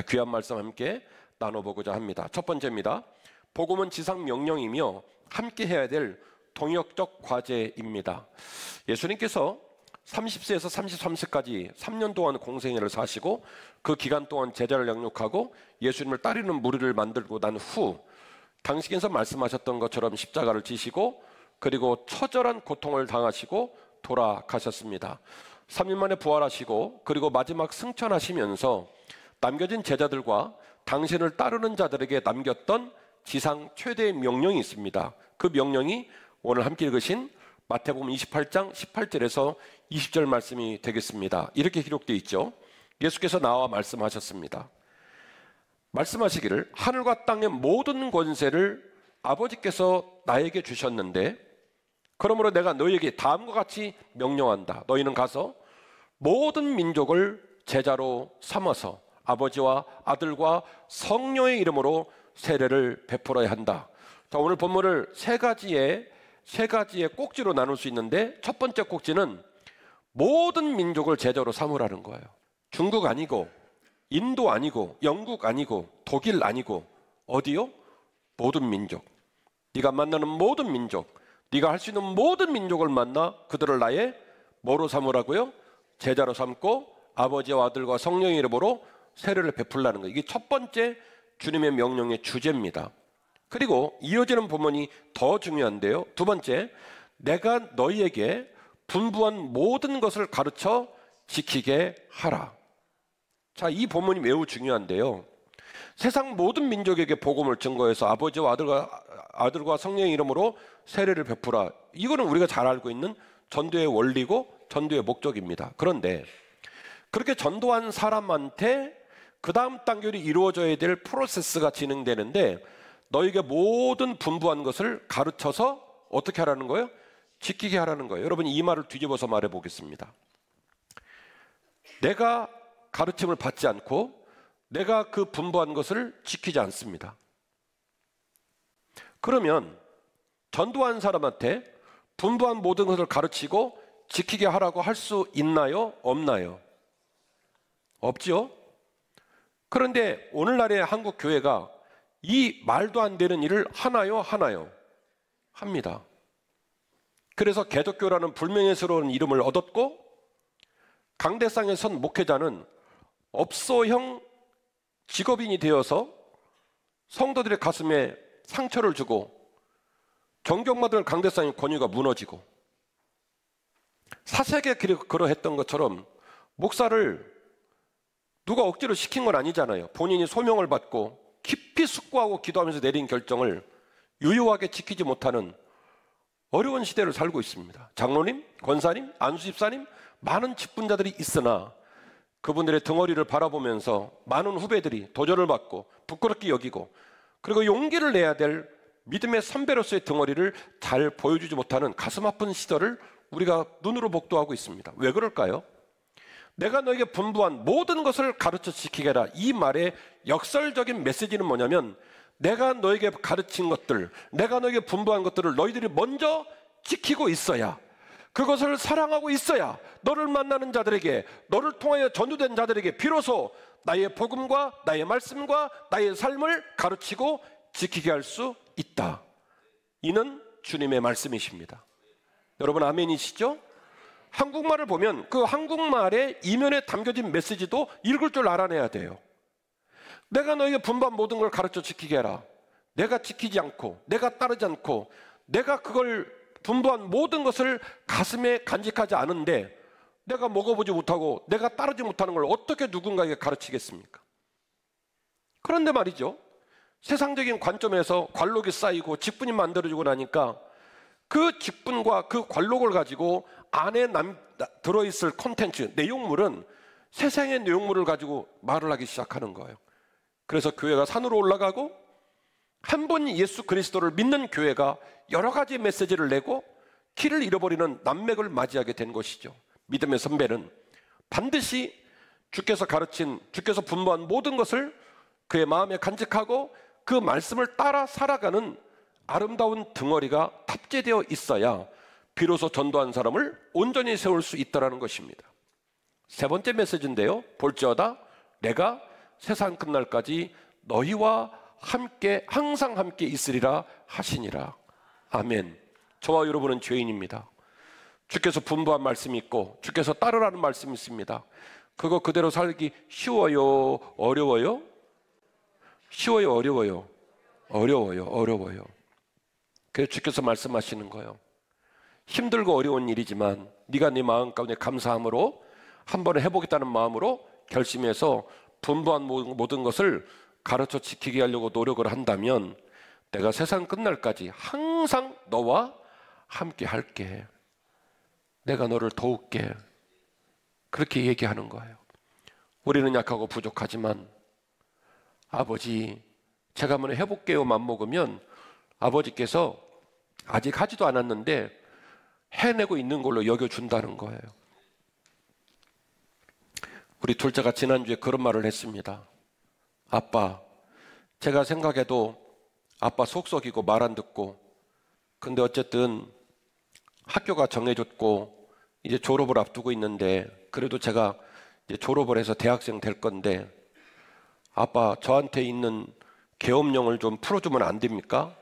귀한 말씀 함께 나눠보고자 합니다. 첫 번째입니다. 복음은 지상 명령이며 함께 해야 될 동역적 과제입니다. 예수님께서 30세에서 33세까지 3년 동안 공생애를 사시고 그 기간 동안 제자를 양육하고 예수님을 따르는 무리를 만들고 난 후 당신께서 말씀하셨던 것처럼 십자가를 지시고 그리고 처절한 고통을 당하시고 돌아가셨습니다. 3일 만에 부활하시고 그리고 마지막 승천하시면서 남겨진 제자들과 당신을 따르는 자들에게 남겼던 지상 최대의 명령이 있습니다. 그 명령이 오늘 함께 읽으신 마태복음 28장 18절에서 20절 말씀이 되겠습니다. 이렇게 기록되어 있죠. 예수께서 나와 말씀하셨습니다. 말씀하시기를 하늘과 땅의 모든 권세를 아버지께서 나에게 주셨는데 그러므로 내가 너희에게 다음과 같이 명령한다. 너희는 가서 모든 민족을 제자로 삼아서 아버지와 아들과 성령의 이름으로 세례를 베풀어야 한다. 자, 오늘 본문을 세 가지의 꼭지로 나눌 수 있는데 첫 번째 꼭지는 모든 민족을 제자로 삼으라는 거예요. 중국 아니고 인도 아니고 영국 아니고 독일 아니고 어디요? 모든 민족. 네가 만나는 모든 민족, 네가 할 수 있는 모든 민족을 만나 그들을 나의 뭐로 삼으라고요? 제자로 삼고 아버지와 아들과 성령의 이름으로 세례를 베풀라는 거예요. 이게 첫 번째 주님의 명령의 주제입니다. 그리고 이어지는 본문이 더 중요한데요. 두 번째, 내가 너희에게 분부한 모든 것을 가르쳐 지키게 하라. 자, 이 본문이 매우 중요한데요. 세상 모든 민족에게 복음을 증거해서 아버지와 아들과 성령의 이름으로 세례를 베푸라. 이거는 우리가 잘 알고 있는 전도의 원리고 전도의 목적입니다. 그런데 그렇게 전도한 사람한테 그 다음 단계로 이루어져야 될 프로세스가 진행되는데 너에게 모든 분부한 것을 가르쳐서 어떻게 하라는 거예요? 지키게 하라는 거예요. 여러분, 이 말을 뒤집어서 말해 보겠습니다. 내가 가르침을 받지 않고 내가 그 분부한 것을 지키지 않습니다. 그러면 전도한 사람한테 분부한 모든 것을 가르치고 지키게 하라고 할 수 있나요? 없나요? 없죠? 그런데 오늘날의 한국 교회가 이 말도 안 되는 일을 하나요? 합니다. 그래서 개독교라는 불명예스러운 이름을 얻었고 강대상에 선 목회자는 업소형 직업인이 되어서 성도들의 가슴에 상처를 주고 존경받을 강대상의 권위가 무너지고 사색에 그러했던 것처럼 목사를 누가 억지로 시킨 건 아니잖아요. 본인이 소명을 받고 깊이 숙고하고 기도하면서 내린 결정을 유효하게 지키지 못하는 어려운 시대를 살고 있습니다. 장로님, 권사님, 안수집사님 많은 직분자들이 있으나 그분들의 덩어리를 바라보면서 많은 후배들이 도전을 받고 부끄럽게 여기고 그리고 용기를 내야 될 믿음의 선배로서의 덩어리를 잘 보여주지 못하는 가슴 아픈 시절을 우리가 눈으로 목도하고 있습니다. 왜 그럴까요? 내가 너에게 분부한 모든 것을 가르쳐 지키게 하라. 이 말의 역설적인 메시지는 뭐냐면 내가 너에게 가르친 것들, 내가 너에게 분부한 것들을 너희들이 먼저 지키고 있어야, 그것을 사랑하고 있어야 너를 만나는 자들에게, 너를 통하여 전도된 자들에게 비로소 나의 복음과 나의 말씀과 나의 삶을 가르치고 지키게 할 수 있다. 이는 주님의 말씀이십니다. 여러분 아멘이시죠? 한국말을 보면 그 한국말의 이면에 담겨진 메시지도 읽을 줄 알아내야 돼요. 내가 너에게 분부한 모든 걸 가르쳐 지키게 해라. 내가 지키지 않고 내가 따르지 않고 내가 그걸 분부한 모든 것을 가슴에 간직하지 않은데 내가 먹어보지 못하고 내가 따르지 못하는 걸 어떻게 누군가에게 가르치겠습니까? 그런데 말이죠, 세상적인 관점에서 관록이 쌓이고 직분이 만들어지고 나니까 그 직분과 그 관록을 가지고 안에 들어있을 콘텐츠, 내용물은 세상의 내용물을 가지고 말을 하기 시작하는 거예요. 그래서 교회가 산으로 올라가고 한 번 예수 그리스도를 믿는 교회가 여러 가지 메시지를 내고 길을 잃어버리는 난맥을 맞이하게 된 것이죠. 믿음의 선배는 반드시 주께서 가르친, 주께서 분부한 모든 것을 그의 마음에 간직하고 그 말씀을 따라 살아가는 아름다운 덩어리가 탑재되어 있어야 비로소 전도한 사람을 온전히 세울 수 있다는 것입니다. 세 번째 메시지인데요, 볼지어다 내가 세상 끝날까지 너희와 함께 항상 함께 있으리라 하시니라. 아멘. 저와 여러분은 죄인입니다. 주께서 분부한 말씀이 있고 주께서 따르라는 말씀이 있습니다. 그거 그대로 살기 쉬워요? 어려워요? 쉬워요? 어려워요? 어려워요. 그래서 주께서 말씀하시는 거예요. 힘들고 어려운 일이지만 네가 네 마음 가운데 감사함으로 한번 해보겠다는 마음으로 결심해서 분부한 모든 것을 가르쳐 지키게 하려고 노력을 한다면 내가 세상 끝날까지 항상 너와 함께 할게. 내가 너를 도울게. 그렇게 얘기하는 거예요. 우리는 약하고 부족하지만 아버지 제가 한번 해볼게요 맘먹으면 아버지께서 아직 하지도 않았는데 해내고 있는 걸로 여겨준다는 거예요. 우리 둘째가 지난주에 그런 말을 했습니다. 아빠, 제가 생각해도 아빠 속썩이고 말 안 듣고 근데 어쨌든 학교가 정해졌고 이제 졸업을 앞두고 있는데 그래도 제가 이제 졸업을 해서 대학생 될 건데 아빠 저한테 있는 계엄령을 좀 풀어주면 안 됩니까?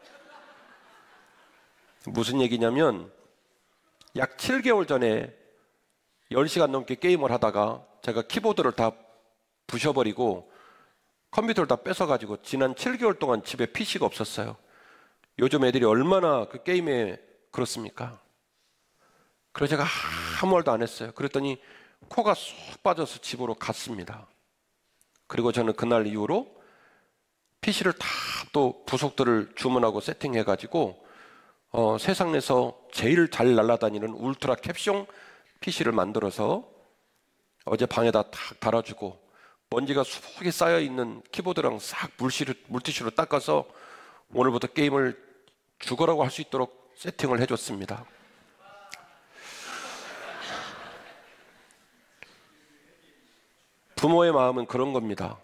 무슨 얘기냐면 약 7개월 전에 10시간 넘게 게임을 하다가 제가 키보드를 다 부셔버리고 컴퓨터를 다 뺏어가지고 지난 7개월 동안 집에 PC가 없었어요. 요즘 애들이 얼마나 그 게임에 그렇습니까? 그래서 제가 아무 말도 안 했어요. 그랬더니 코가 쏙 빠져서 집으로 갔습니다. 그리고 저는 그날 이후로 PC를 다 또 부속들을 주문하고 세팅해가지고 세상에서 제일 잘 날아다니는 울트라 캡숑 PC를 만들어서 어제 방에다 탁 달아주고 먼지가 수북에 쌓여있는 키보드랑 싹 물티슈로 닦아서 오늘부터 게임을 죽어라고 할 수 있도록 세팅을 해줬습니다. 부모의 마음은 그런 겁니다.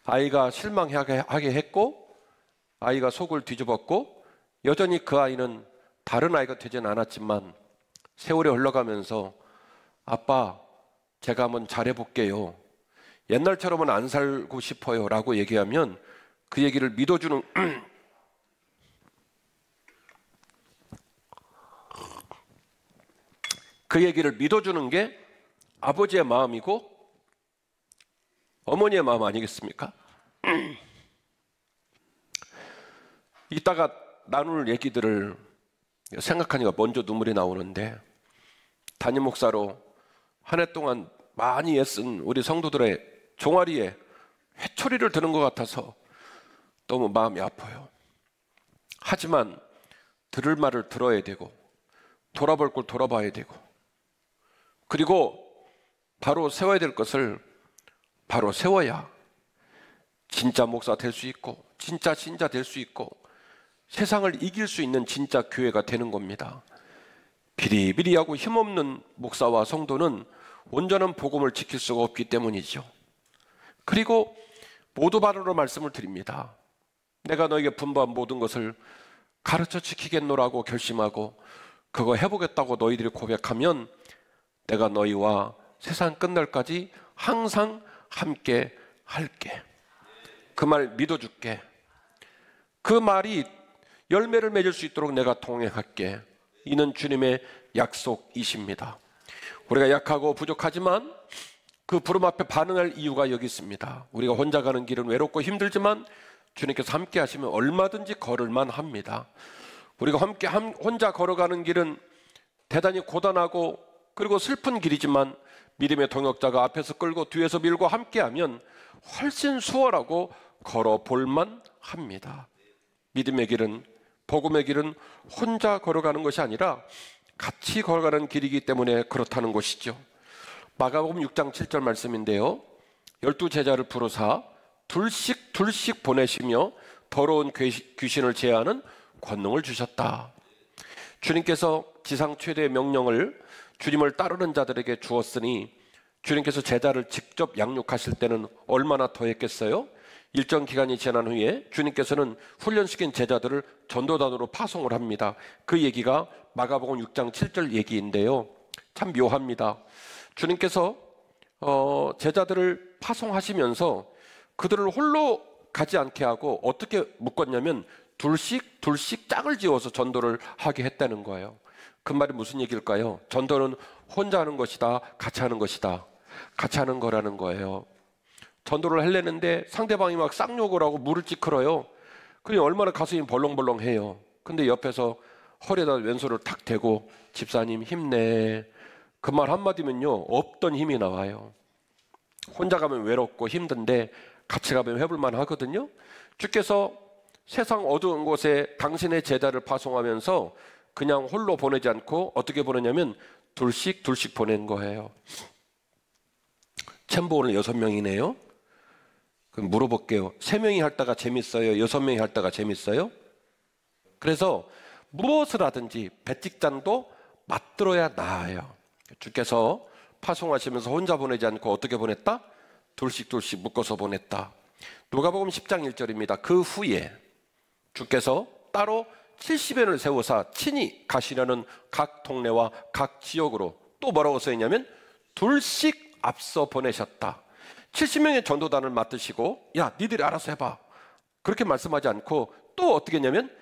아이가 실망하게 했고 아이가 속을 뒤집었고 여전히 그 아이는 다른 아이가 되지는 않았지만 세월이 흘러가면서 아빠 제가 한번 잘해볼게요. 옛날처럼은 안 살고 싶어요 라고 얘기하면 그 얘기를 믿어주는 그 얘기를 믿어주는 게 아버지의 마음이고 어머니의 마음 아니겠습니까? 이따가 나눌 얘기들을 생각하니까 먼저 눈물이 나오는데 담임 목사로 한 해 동안 많이 애쓴 우리 성도들의 종아리에 회초리를 드는 것 같아서 너무 마음이 아파요. 하지만 들을 말을 들어야 되고 돌아볼 걸 돌아봐야 되고 그리고 바로 세워야 될 것을 바로 세워야 진짜 목사 될 수 있고 진짜 신자 될 수 있고 세상을 이길 수 있는 진짜 교회가 되는 겁니다. 비리비리하고 힘없는 목사와 성도는 온전한 복음을 지킬 수가 없기 때문이죠. 그리고 모두 바로 말씀을 드립니다. 내가 너에게 분부한 모든 것을 가르쳐 지키겠노라고 결심하고 그거 해보겠다고 너희들이 고백하면 내가 너희와 세상 끝날까지 항상 함께 할게. 그 말 믿어줄게. 그 말이 열매를 맺을 수 있도록 내가 동행할게. 이는 주님의 약속이십니다. 우리가 약하고 부족하지만 그 부름 앞에 반응할 이유가 여기 있습니다. 우리가 혼자 가는 길은 외롭고 힘들지만 주님께서 함께 하시면 얼마든지 걸을만 합니다. 우리가 함께 혼자 걸어가는 길은 대단히 고단하고 그리고 슬픈 길이지만 믿음의 동역자가 앞에서 끌고 뒤에서 밀고 함께하면 훨씬 수월하고 걸어볼만 합니다. 믿음의 길은 복음의 길은 혼자 걸어가는 것이 아니라 같이 걸어가는 길이기 때문에 그렇다는 것이죠. 마가복음 6장 7절 말씀인데요. 12제자를 부르사 둘씩 보내시며 더러운 귀신을 제하는 권능을 주셨다. 주님께서 지상 최대의 명령을 주님을 따르는 자들에게 주었으니 주님께서 제자를 직접 양육하실 때는 얼마나 더 했겠어요? 일정 기간이 지난 후에 주님께서는 훈련시킨 제자들을 전도단으로 파송을 합니다. 그 얘기가 마가복음 6장 7절 얘기인데요. 참 묘합니다. 주님께서 제자들을 파송하시면서 그들을 홀로 가지 않게 하고 어떻게 묶었냐면 둘씩 짝을 지어서 전도를 하게 했다는 거예요. 그 말이 무슨 얘기일까요? 전도는 혼자 하는 것이다, 같이 하는 것이다. 같이 하는 거라는 거예요. 전도를 하려는데 상대방이 막 쌍욕을 하고 물을 찌크러요. 그러니 얼마나 가슴이 벌렁벌렁해요. 근데 옆에서 허리에다 왼손을 탁 대고 집사님 힘내. 그 말 한마디면요 없던 힘이 나와요. 혼자 가면 외롭고 힘든데 같이 가면 해볼만 하거든요. 주께서 세상 어두운 곳에 당신의 제자를 파송하면서 그냥 홀로 보내지 않고 어떻게 보내냐면 둘씩 보낸 거예요. 챔버 오늘 6명이네요. 그럼 물어볼게요. 3명이 할 때가 재밌어요? 6명이 할 때가 재밌어요? 그래서 무엇을 하든지 배찍장도 맞들어야 나아요. 주께서 파송하시면서 혼자 보내지 않고 어떻게 보냈다? 둘씩 묶어서 보냈다. 누가복음 10장 1절입니다. 그 후에 주께서 따로 70인을 세우사 친히 가시려는 각 동네와 각 지역으로 또 뭐라고 써있냐면 둘씩 앞서 보내셨다. 70명의 전도단을 맡으시고 야 니들이 알아서 해봐 그렇게 말씀하지 않고 또 어떻게 했냐면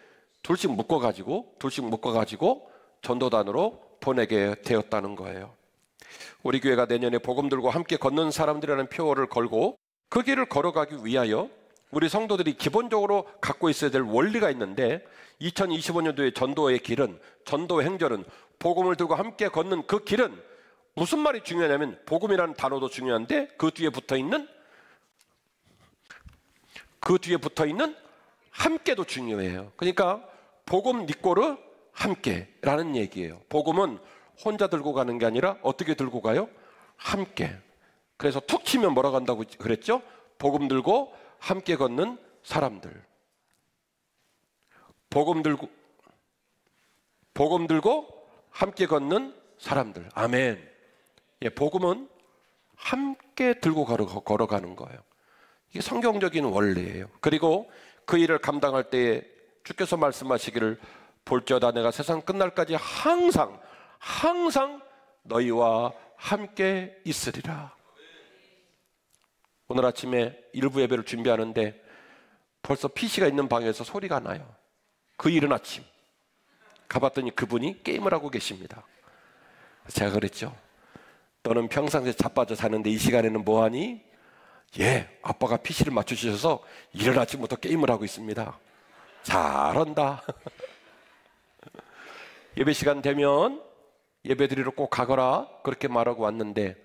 둘씩 묶어가지고 전도단으로 보내게 되었다는 거예요. 우리 교회가 내년에 복음 들고 함께 걷는 사람들이라는 표어를 걸고 그 길을 걸어가기 위하여 우리 성도들이 기본적으로 갖고 있어야 될 원리가 있는데 2025년도의 전도의 길은, 전도의 행절은, 복음을 들고 함께 걷는 그 길은 무슨 말이 중요하냐면 복음이라는 단어도 중요한데 그 뒤에 붙어있는 함께도 중요해요. 그러니까 복음 니꼬르 함께라는 얘기예요. 복음은 혼자 들고 가는 게 아니라 어떻게 들고 가요? 함께. 그래서 툭 치면 뭐라고 한다고 그랬죠? 복음 들고 함께 걷는 사람들. 복음 들고 함께 걷는 사람들. 아멘. 예, 복음은 함께 들고 걸어가는 거예요. 이게 성경적인 원리예요. 그리고 그 일을 감당할 때에 주께서 말씀하시기를 볼지어다 내가 세상 끝날까지 항상 너희와 함께 있으리라. 오늘 아침에 일부 예배를 준비하는데 벌써 PC가 있는 방에서 소리가 나요. 그 이른 아침 가봤더니 그분이 게임을 하고 계십니다. 제가 그랬죠. 너는 평상시에 자빠져 사는데 이 시간에는 뭐하니? 예, 아빠가 PC를 맞춰주셔서 이른 아침부터 게임을 하고 있습니다. 잘한다. 예배 시간 되면 예배 드리러 꼭 가거라 그렇게 말하고 왔는데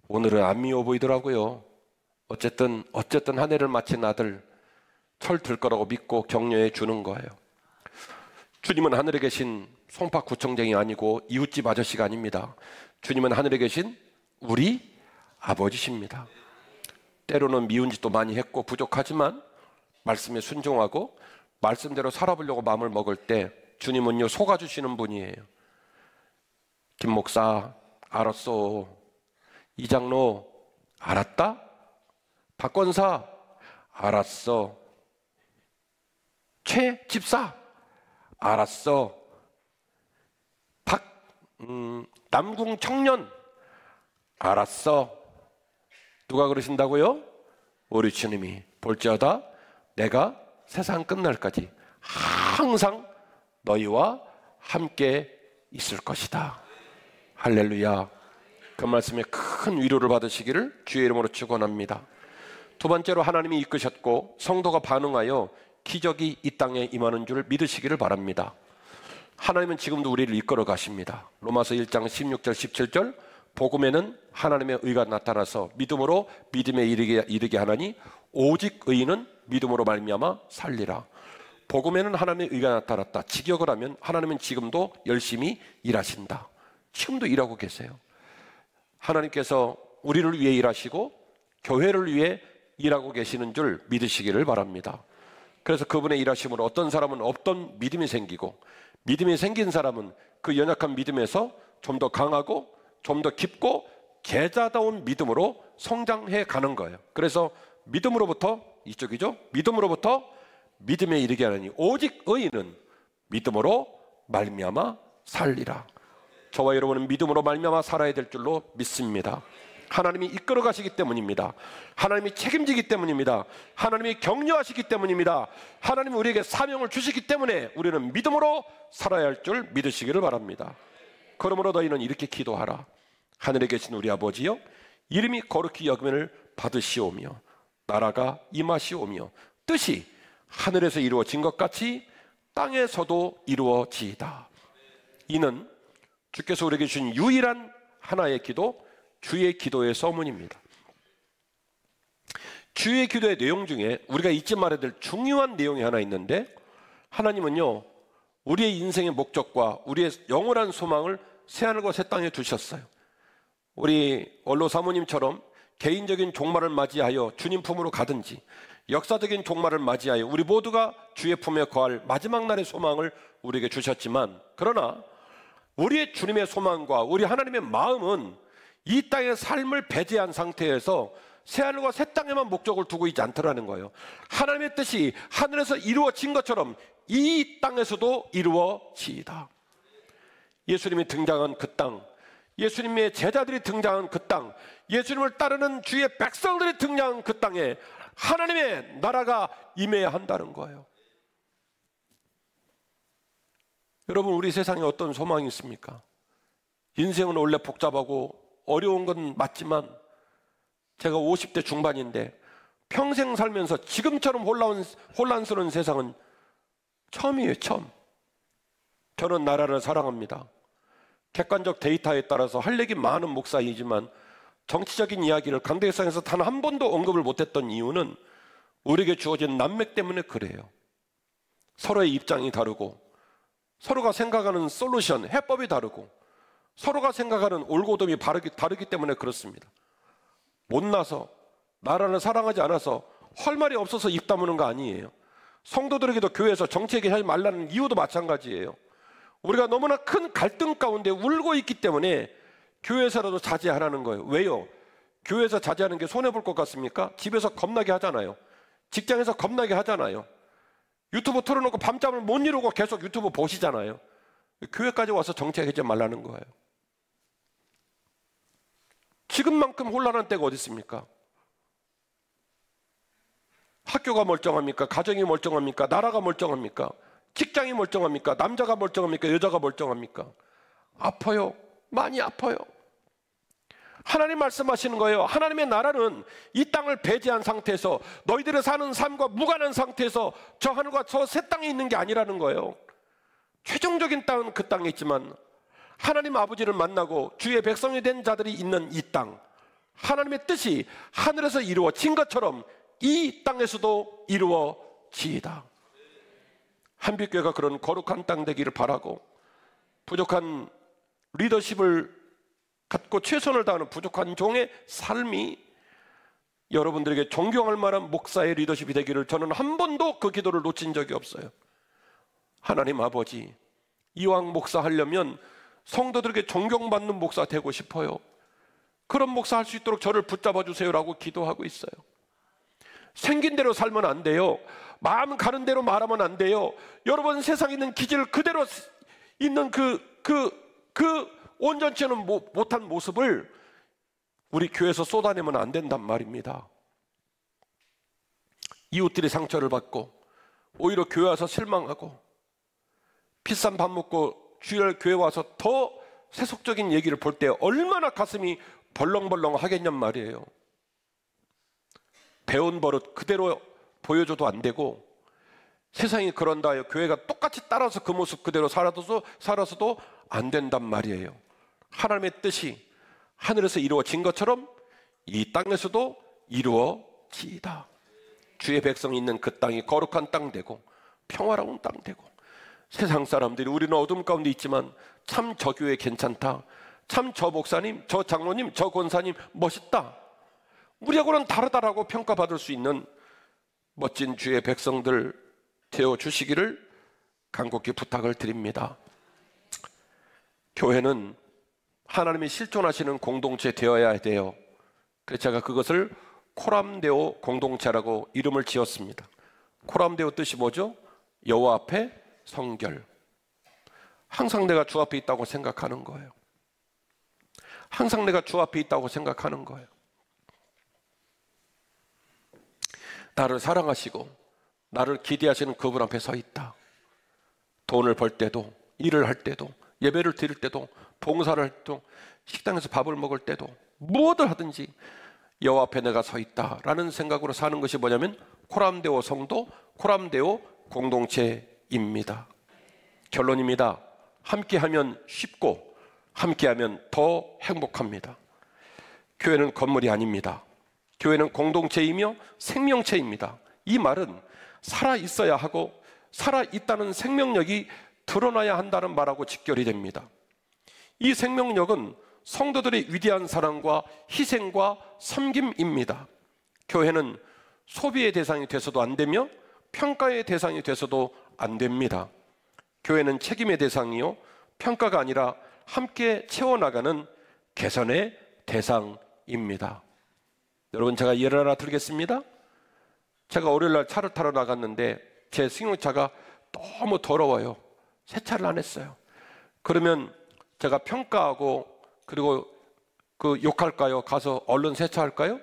오늘은 안 미워 보이더라고요. 어쨌든 한 해를 마친 아들 철 들 거라고 믿고 격려해 주는 거예요. 주님은 하늘에 계신 송파구청장이 아니고 이웃집 아저씨가 아닙니다. 주님은 하늘에 계신 우리 아버지십니다. 때로는 미운 짓도 많이 했고 부족하지만 말씀에 순종하고 말씀대로 살아보려고 마음을 먹을 때 주님은요 속아주시는 분이에요. 김 목사 알았어. 이 장로 알았다? 박 권사 알았어. 최 집사 알았어. 남궁 청년 알았어. 누가 그러신다고요? 우리 주님이 볼지어다 내가 세상 끝날까지 항상 너희와 함께 있을 것이다. 할렐루야. 그 말씀에 큰 위로를 받으시기를 주의 이름으로 축원합니다. 두 번째로 하나님이 이끄셨고 성도가 반응하여 기적이 이 땅에 임하는 줄 믿으시기를 바랍니다. 하나님은 지금도 우리를 이끌어 가십니다. 로마서 1장 16절 17절 복음에는 하나님의 의가 나타나서 믿음으로 믿음에 이르게 하나니 오직 의인은 믿음으로 말미암아 살리라. 복음에는 하나님의 의가 나타났다. 직역을 하면 하나님은 지금도 열심히 일하신다. 지금도 일하고 계세요. 하나님께서 우리를 위해 일하시고 교회를 위해 일하고 계시는 줄 믿으시기를 바랍니다. 그래서 그분의 일하심으로 어떤 사람은 없던 믿음이 생기고 믿음이 생긴 사람은 그 연약한 믿음에서 좀 더 강하고 좀 더 깊고 제자다운 믿음으로 성장해 가는 거예요. 그래서 믿음으로부터 이쪽이죠. 믿음으로부터 믿음에 이르게 하느니 오직 의인은 믿음으로 말미암아 살리라. 저와 여러분은 믿음으로 말미암아 살아야 될 줄로 믿습니다. 하나님이 이끌어 가시기 때문입니다. 하나님이 책임지기 때문입니다. 하나님이 격려하시기 때문입니다. 하나님이 우리에게 사명을 주시기 때문에 우리는 믿음으로 살아야 할 줄 믿으시기를 바랍니다. 그러므로 너희는 이렇게 기도하라. 하늘에 계신 우리 아버지여, 이름이 거룩히 여김을 받으시오며 나라가 임하시오며 뜻이 하늘에서 이루어진 것 같이 땅에서도 이루어지이다. 이는 주께서 우리에게 주신 유일한 하나의 기도, 주의 기도의 서문입니다. 주의 기도의 내용 중에 우리가 잊지 말아야 될 중요한 내용이 하나 있는데, 하나님은요 우리의 인생의 목적과 우리의 영원한 소망을 새하늘과 새 땅에 두셨어요. 우리 원로 사모님처럼 개인적인 종말을 맞이하여 주님 품으로 가든지 역사적인 종말을 맞이하여 우리 모두가 주의 품에 거할 마지막 날의 소망을 우리에게 주셨지만, 그러나 우리의 주님의 소망과 우리 하나님의 마음은 이 땅의 삶을 배제한 상태에서 새하늘과 새 땅에만 목적을 두고 있지 않더라는 거예요. 하나님의 뜻이 하늘에서 이루어진 것처럼 이 땅에서도 이루어지이다. 예수님이 등장한 그 땅, 예수님의 제자들이 등장한 그 땅, 예수님을 따르는 주의 백성들이 등장한 그 땅에 하나님의 나라가 임해야 한다는 거예요. 여러분, 우리 세상에 어떤 소망이 있습니까? 인생은 원래 복잡하고 어려운 건 맞지만 제가 50대 중반인데 평생 살면서 지금처럼 혼란스러운 세상은 처음이에요. 처음. 저는 나라를 사랑합니다. 객관적 데이터에 따라서 할 얘기 많은 목사이지만 정치적인 이야기를 강대상에서 단 한 번도 언급을 못했던 이유는 우리에게 주어진 난맥 때문에 그래요. 서로의 입장이 다르고 서로가 생각하는 솔루션, 해법이 다르고 서로가 생각하는 올고돔이 다르기 때문에 그렇습니다. 못나서 나라를 사랑하지 않아서 할 말이 없어서 입 다무는 거 아니에요. 성도들에게도 교회에서 정치 얘기하지 말라는 이유도 마찬가지예요. 우리가 너무나 큰 갈등 가운데 울고 있기 때문에 교회에서라도 자제하라는 거예요. 왜요? 교회에서 자제하는 게 손해볼 것 같습니까? 집에서 겁나게 하잖아요. 직장에서 겁나게 하잖아요. 유튜브 틀어놓고 밤잠을 못 이루고 계속 유튜브 보시잖아요. 교회까지 와서 정치하지 말라는 거예요. 지금만큼 혼란한 때가 어디 있습니까? 학교가 멀쩡합니까? 가정이 멀쩡합니까? 나라가 멀쩡합니까? 직장이 멀쩡합니까? 남자가 멀쩡합니까? 여자가 멀쩡합니까? 아파요. 많이 아파요. 하나님 말씀하시는 거예요. 하나님의 나라는 이 땅을 배제한 상태에서 너희들이 사는 삶과 무관한 상태에서 저 하늘과 저 새 땅에 있는 게 아니라는 거예요. 최종적인 땅은 그 땅에 있지만 하나님 아버지를 만나고 주의 백성이 된 자들이 있는 이 땅, 하나님의 뜻이 하늘에서 이루어진 것처럼 이 땅에서도 이루어지이다. 한빛교회가 그런 거룩한 땅 되기를 바라고, 부족한 리더십을 갖고 최선을 다하는 부족한 종의 삶이 여러분들에게 존경할 만한 목사의 리더십이 되기를 저는 한 번도 그 기도를 놓친 적이 없어요. 하나님 아버지, 이왕 목사 하려면 성도들에게 존경받는 목사 되고 싶어요. 그런 목사 할 수 있도록 저를 붙잡아 주세요라고 기도하고 있어요. 생긴 대로 살면 안 돼요. 마음 가는 대로 말하면 안 돼요. 여러분, 세상에 있는 기질 그대로 있는 그 온전치는 못한 모습을 우리 교회에서 쏟아내면 안 된단 말입니다. 이웃들이 상처를 받고 오히려 교회 와서 실망하고 비싼 밥 먹고 주일 교회 와서 더 세속적인 얘기를 볼 때 얼마나 가슴이 벌렁벌렁 하겠냔 말이에요. 배운 버릇 그대로 보여줘도 안 되고, 세상이 그런다 해요. 교회가 똑같이 따라서 그 모습 그대로 살아서도 안 된단 말이에요. 하나님의 뜻이 하늘에서 이루어진 것처럼 이 땅에서도 이루어지이다. 주의 백성이 있는 그 땅이 거룩한 땅 되고 평화로운 땅 되고, 세상 사람들이 우리는 어둠 가운데 있지만 참 저 교회 괜찮다, 참 저 목사님, 저 장로님, 저 권사님 멋있다, 우리하고는 다르다라고 평가받을 수 있는 멋진 주의 백성들 되어 주시기를 간곡히 부탁을 드립니다. 교회는 하나님이 실존하시는 공동체 되어야 돼요. 그래서 제가 그것을 코람데오 공동체라고 이름을 지었습니다. 코람데오 뜻이 뭐죠? 여호와 앞에 성결. 항상 내가 주 앞에 있다고 생각하는 거예요. 항상 내가 주 앞에 있다고 생각하는 거예요. 나를 사랑하시고 나를 기대하시는 그분 앞에 서 있다. 돈을 벌 때도, 일을 할 때도, 예배를 드릴 때도, 봉사를 할 때도, 식당에서 밥을 먹을 때도, 무엇을 하든지 여호와 앞에 내가 서 있다라는 생각으로 사는 것이 뭐냐면 코람데오 성도, 코람데오 공동체입니다. 결론입니다. 함께하면 쉽고 함께하면 더 행복합니다. 교회는 건물이 아닙니다. 교회는 공동체이며 생명체입니다. 이 말은 살아있어야 하고 살아있다는 생명력이 드러나야 한다는 말하고 직결이 됩니다. 이 생명력은 성도들의 위대한 사랑과 희생과 섬김입니다. 교회는 소비의 대상이 돼서도 안 되며 평가의 대상이 돼서도 안 됩니다. 교회는 책임의 대상이요, 평가가 아니라 함께 채워나가는 개선의 대상입니다. 여러분, 제가 예를 하나 들겠습니다. 제가 월요일날 차를 타러 나갔는데 제 승용차가 너무 더러워요. 세차를 안 했어요. 그러면 제가 평가하고 그리고 그 욕할까요? 가서 얼른 세차할까요?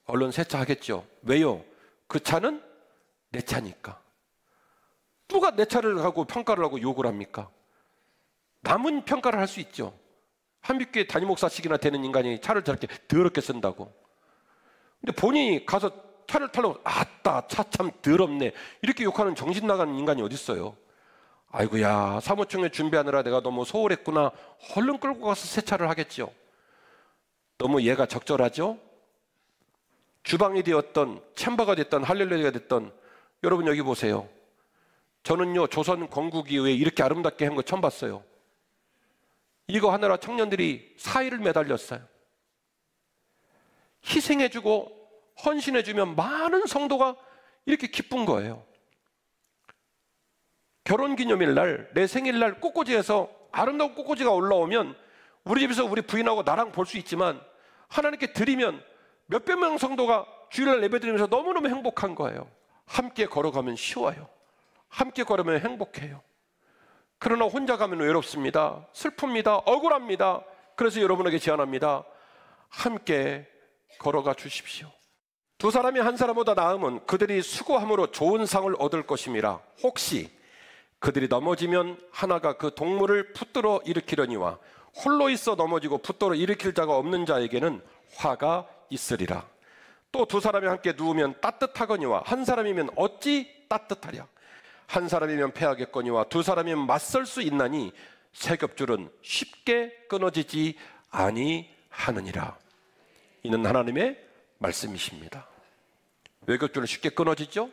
얼른 세차하겠죠. 왜요? 그 차는 내 차니까. 누가 내 차를 하고 평가를 하고 욕을 합니까? 남은 평가를 할 수 있죠. 한빛교회 담임 목사씩이나 되는 인간이 차를 저렇게 더럽게 쓴다고. 근데 본인이 가서 차를 타려고, 아따, 차 참 더럽네, 이렇게 욕하는 정신 나가는 인간이 어디 있어요? 아이고야, 사무총회 준비하느라 내가 너무 소홀했구나, 얼른 끌고 가서 세차를 하겠죠. 너무 얘가 적절하죠? 주방이 되었던, 챔버가 됐던, 할렐루야가 됐던, 여러분 여기 보세요. 저는요, 조선 건국이후에 이렇게 아름답게 한 거 처음 봤어요. 이거 하느라 청년들이 사의를 매달렸어요. 희생해주고 헌신해주면 많은 성도가 이렇게 기쁜 거예요. 결혼기념일 날, 내 생일날 꽃꽂이에서 아름다운 꽃꽂이가 올라오면 우리 집에서 우리 부인하고 나랑 볼 수 있지만 하나님께 드리면 몇백 명 성도가 주일날 예배드리면서 너무너무 행복한 거예요. 함께 걸어가면 쉬워요. 함께 걸으면 행복해요. 그러나 혼자 가면 외롭습니다. 슬픕니다. 억울합니다. 그래서 여러분에게 제안합니다. 함께 걸어가 주십시오. 두 사람이 한 사람보다 나으면 그들이 수고함으로 좋은 상을 얻을 것임이라. 혹시 그들이 넘어지면 하나가 그 동물을 붙들어 일으키려니와 홀로 있어 넘어지고 붙들어 일으킬 자가 없는 자에게는 화가 있으리라. 또 두 사람이 함께 누우면 따뜻하거니와 한 사람이면 어찌 따뜻하랴. 한 사람이면 패하겠거니와 두 사람이면 맞설 수 있나니 세 겹줄은 쉽게 끊어지지 아니하느니라. 이는 하나님의 말씀이십니다. 왜 겹줄은 쉽게 끊어지죠?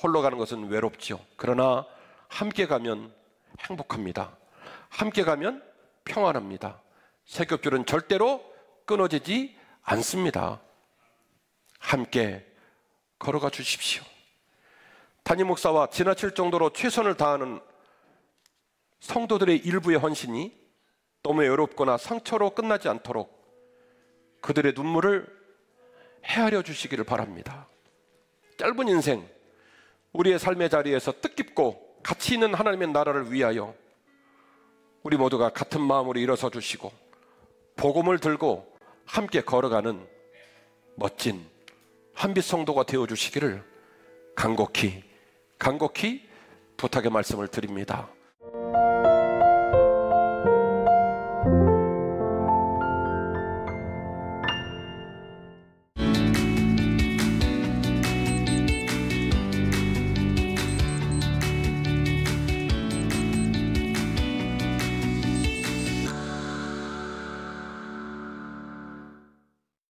홀로 가는 것은 외롭죠. 그러나 함께 가면 행복합니다. 함께 가면 평안합니다. 세 겹줄은 절대로 끊어지지 않습니다. 함께 걸어가 주십시오. 담임 목사와 지나칠 정도로 최선을 다하는 성도들의 일부의 헌신이 너무 외롭거나 상처로 끝나지 않도록 그들의 눈물을 헤아려 주시기를 바랍니다. 짧은 인생, 우리의 삶의 자리에서 뜻깊고 가치 있는 하나님의 나라를 위하여 우리 모두가 같은 마음으로 일어서 주시고 복음을 들고 함께 걸어가는 멋진 한빛 성도가 되어 주시기를 간곡히 부탁의 말씀을 드립니다.